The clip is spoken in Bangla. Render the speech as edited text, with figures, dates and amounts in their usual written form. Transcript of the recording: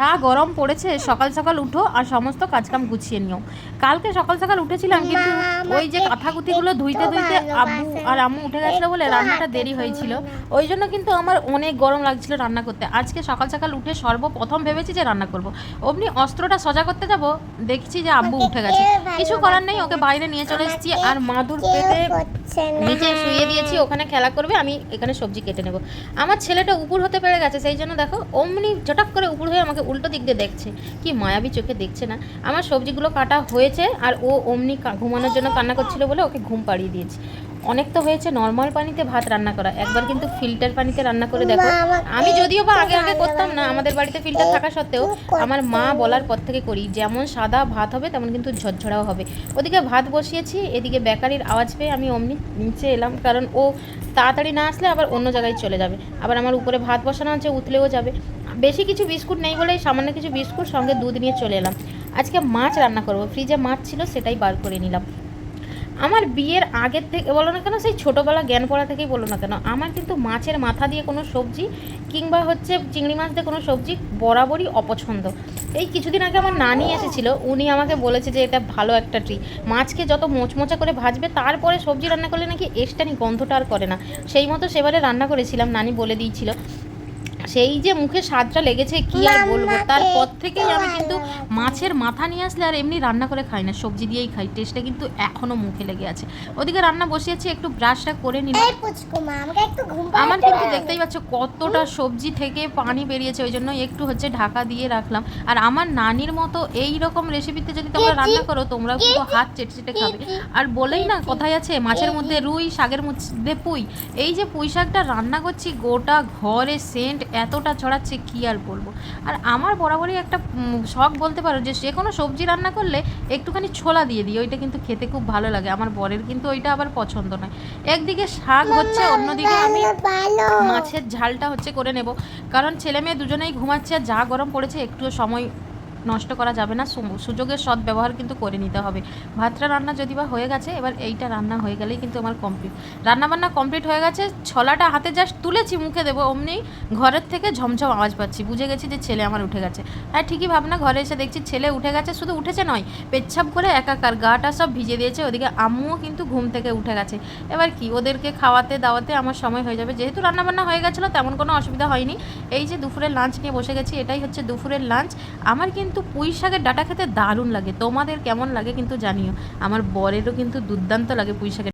যা গরম পড়েছে, সকাল সকাল উঠো আর সমস্ত কাজকাম গুছিয়ে নিও। কালকে সকাল সকাল উঠেছিলাম, কিন্তু ওই যে কাঁথাকুতিগুলো ধুইতে ধুইতে আব্বু আর আম্মু উঠে গেছিলো বলে রান্নাটা দেরি হয়েছিল। ওই জন্য কিন্তু আমার অনেক গরম লাগছিল রান্না করতে। আজকে সকাল সকাল উঠে সর্বপ্রথম ভেবেছি যে রান্না করব। অমনি অস্ত্রটা সোজা করতে যাব, দেখছি যে আব্বু উঠে গেছে। কিছু করার নেই, ওকে বাইরে নিয়ে চলে এসেছি আর মাদুর পেতে নিচে শুয়ে দিয়েছি, ওখানে খেলা করবে, আমি এখানে সবজি কেটে নেব। আমার ছেলেটা উপর হতে পেরে গেছে, সেই জন্য দেখো অমনি চটাক করে উপর হয়ে আমাকে উল্টো দিক দিয়ে দেখছে, কি মায়াবী চোখে দেখছে না। আমার সবজিগুলো কাটা হয়েছে আর ও অমনি ঘুমানোর জন্য কান্না করছিল বলে ওকে ঘুম পাড়িয়ে দিয়েছি। অনেক তো হয়েছে নর্মাল পানিতে ভাত রান্না করা, একবার কিন্তু ফিল্টার পানিতে রান্না করে দেখো। আমি যদিও বা আগে আগে করতাম না, আমাদের বাড়িতে ফিল্টার থাকা সত্ত্বেও আমার মা বলার পর থেকে করি। যেমন সাদা ভাত হবে তেমন কিন্তু ঝরঝরাও হবে। ওদিকে ভাত বসিয়েছি, এদিকে বেকারির আওয়াজ পেয়ে আমি অমনি নিচে এলাম, কারণ ও তাড়াতাড়ি না আসলে আবার অন্য জায়গায় চলে যাবে। আবার আমার উপরে ভাত বসানো আছে, উতলেও যাবে। বেশি কিছু বিস্কুট নেই বলেই সামান্য কিছু বিস্কুট সঙ্গে দুধ নিয়ে চলে এলাম। আজকে মাছ রান্না করব, ফ্রিজে মাছ ছিল সেটাই বার করে নিলাম। আমার বিয়ের আগের থেকে বলো না কেন, সেই ছোটোবেলা জ্ঞান পড়া থেকেই বলো না কেন, আমার কিন্তু মাছের মাথা দিয়ে কোনো সবজি কিংবা হচ্ছে চিংড়ি মাছ দিয়ে কোনো সবজি বরাবরই অপছন্দ। এই কিছুদিন আগে আমার নানি এসেছিলো, উনি আমাকে বলেছে যে এটা ভালো একটা ট্রিক, মাছকে যত মোচমোচা করে ভাজবে তারপরে সবজি রান্না করলে নাকি এসটানি গন্ধটা আর করে না। সেই মতো সেবারে রান্না করেছিলাম, নানি বলে দিয়েছিল। সেই যে মুখে স্বাদটা লেগেছে কি আর বলবো। তারপর থেকেই আমি কিন্তু মাছের মাথা নিয়ে আসলে আর এমনি রান্না করে খাই না, সবজি দিয়েই খাই। টেস্টটা কিন্তু এখনও মুখে লেগে আছে। ওদিকে রান্না বসিয়েছি, একটু ব্রাশটা করে নিলাম। আমার কিন্তু দেখতেই পাচ্ছ কতটা সবজি থেকে পানি বেরিয়েছে, ওই জন্য একটু হচ্ছে ঢাকা দিয়ে রাখলাম। আর আমার নানির মতো এই রকম রেসিপিতে যদি তোমরা রান্না করো, তোমরা কিন্তু হাত চেটে চেটে খাবে। আর বলেই না কথাই আছে, মাছের মধ্যে রুই, শাকের মধ্যে পুঁই। এই যে পুঁই শাকটা রান্না করছি, গোটা ঘরে সেন্ট এতটা ছড়াচ্ছে কি আর বলবো। আর আমার বরাবরই একটা শখ বলতে পারো, যে যে কোনো সবজি রান্না করলে একটুখানি ছোলা দিয়ে দিই, ওইটা কিন্তু খেতে খুব ভালো লাগে। আমার বরের কিন্তু ওইটা আবার পছন্দ নয়। একদিকে শাক হচ্ছে, অন্যদিকে আমি মাছের ঝালটা হচ্ছে করে নেব, কারণ ছেলে মেয়ে দুজনেই ঘুমাচ্ছে আর যা গরম পড়েছে, একটুও সময় নষ্ট করা যাবে না, সুযোগের সৎ ব্যবহার কিন্তু করে নিতে হবে। ভাতটা রান্না যদি বা হয়ে গেছে, এবার এইটা রান্না হয়ে গেলেই কিন্তু আমার কমপ্লিট। রান্নাবান্না কমপ্লিট হয়ে গেছে, ছলাটা হাতে জাস্ট তুলেছি মুখে দেবো, অমনি ঘরের থেকে ঝমঝম আওয়াজ পাচ্ছি, বুঝে গেছি যে ছেলে আমার উঠে গেছে। হ্যাঁ ঠিকই ভাবনা, ঘরে এসে দেখছি ছেলে উঠে গেছে, শুধু উঠেছে নয়, পেচ্ছাপ করে একাকার গাটা সব ভিজে দিয়েছে। ওদিকে আম্মুও কিন্তু ঘুম থেকে উঠে গেছে। এবার কি, ওদেরকে খাওয়াতে দাওয়াতে আমার সময় হয়ে যাবে। যেহেতু রান্নাবান্না হয়ে গেছিলো, তেমন কোনো অসুবিধা হয়নি। এই যে দুপুরের লাঞ্চ নিয়ে বসে গেছি, এটাই হচ্ছে দুপুরের লাঞ্চ। আমার কিন্তু পুঁই শাকের ডাঁটা খেতে দারুণ লাগে, তোমাদের কেমন লাগে কিন্তু জানিও। আমার বরেরও কিন্তু দুর্দান্ত লাগে পুঁই শাকের